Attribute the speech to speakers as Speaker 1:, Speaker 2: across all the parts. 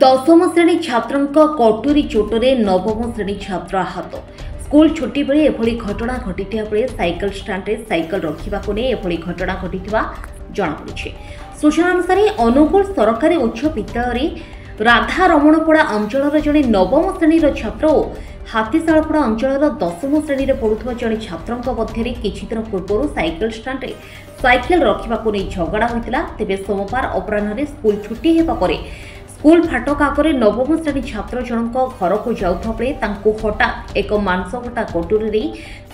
Speaker 1: दशम श्रेणी छात्रों कटुरी चोटरे नवम श्रेणी छात्र आहत। स्कूल छुट्टी बेले एभली घटना घटी बेले साइकेल स्टाण्डे साइकेल रखा एभली घटना घटी जमापड़ी। सूचना अनुसार अनुगुल सरकारी उच्च विद्यालय राधा रमणपड़ा अंचल जड़े नवम श्रेणी छात्र और हाथीशालपड़ा अंचल दशम श्रेणी में पढ़ुवा जड़े छात्रों मध्य किछि दिन पूर्व साइकेल स्टाण्डे साइकेल रखा नहीं झगड़ा होता। तेज सोमवार अपराह्न स्कूल छुट्टी होगा पर स्कूल फाटक आगे नवम श्रेणी छात्र जनक घर को जाऊा बेले हठात एक मांसकटा कटुरी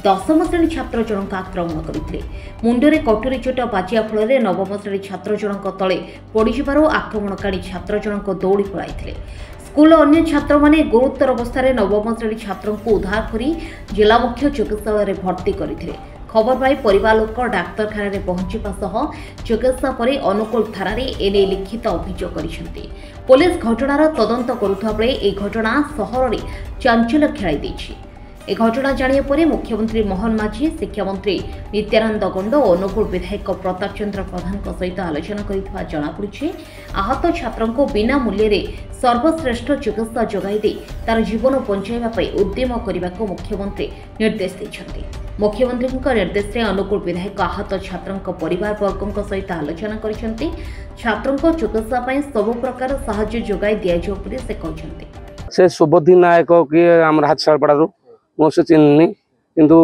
Speaker 1: दशम श्रेणी छात्र जनक आक्रमण करते। मुंडरे कटुरी चोट बाजिया फल नवम श्रेणी छात्र जनक तले पड़ीजु आक्रमणकारी छात्र जनक दौड़ी पड़ाई। स्कूल अन्य छात्र माने गुरुतर अवस्था नवम श्रेणी छात्र को उद्धार कर जिला मुख्य चिकित्सालय भर्ती करते। खबर पाई परिवार लोक डाक्तरखाना पहुंचा चिकित्सा पर अनुकूल थाना एने लिखित अभियोग कर पुलिस घटनार तदंत करुवा बेले यह घटना सहर में चांचल्य खेलाई। ए घटना जानिया पर मुख्यमंत्री मोहन माझी, शिक्षामंत्री नित्यानंद गंड और अनुगुल विधायक प्रताप चंद्र प्रधान सहित आलोचना कर जमापड़ी। आहत छात्रों को बिना मूल्य सर्वश्रेष्ठ चिकित्सा जोगाई दे तार जीवन बंचाइवाई उद्यम करने को मुख्यमंत्री निर्देश देते। मुख्यमंत्री निर्देश में अनुगुल विधायक आहत छात्रों परिवार वर्गों सहित आलोचना कर छात्रों चिकित्सा सब प्रकार साहाय्य जोगाई दिजाऊ से कहते।
Speaker 2: से सुबोधी नायक किए आम हाथशालपड़ारू मो से चिन्हनी किंतु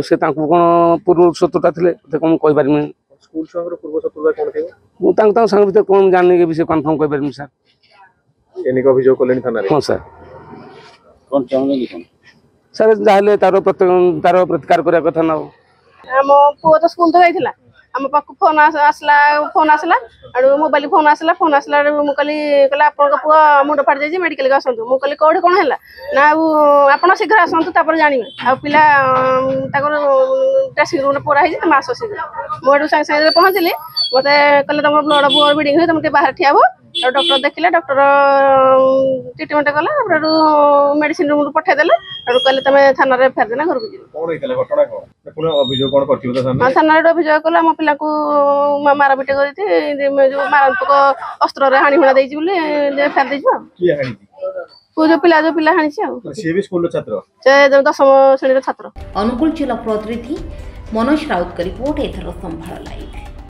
Speaker 2: से कौन पूर्व शत्रुता थे कौन कहीपर
Speaker 3: स्कूल पूर्व शत्रुता कौन
Speaker 2: मुझे सांग भर कौन जानी के विषय कन्फर्म कहीपर सर।
Speaker 3: एनिक अभियोग कले थाना
Speaker 2: हाँ सर
Speaker 4: कौन चाहूँगी कौन
Speaker 2: सर जहाँ तार प्रतिकार करने कथा ना
Speaker 5: आम पुओ तो स्कूल तो जाइला आम पाक फोन आसला मोबाइल फोन आसला मुझे कहली आप मुंड फाट जाइए मेडिकल के आसतु मुझे कहली कौटे कौन है ना आप शीघ्र आसतु जानवे आ पिला ड्रेसिंग रूम पड़ा तुम आस शीघ्र मुझे सागे सागे पहुँचली मत कहले तुम ब्लड बोर ब्लीडिंग हुई तुम बाहर ठिया हो डॉक्टर देखिले डॉक्टर ट्रिटमेंट कला मेडिसिन रूम पठेदेले कहले तुम थाना फेर देना घर को थाना अभियोग कला मो पिला मारपिट कर मारात्मक अस्त्र हाणी हुणा फेर दे जो पिला हाणी दशम श्रेणी छात्र।
Speaker 1: अनुगुल जिला प्रतिनिधि मनोज राउत का रिपोर्ट एथर संभाल लाइव।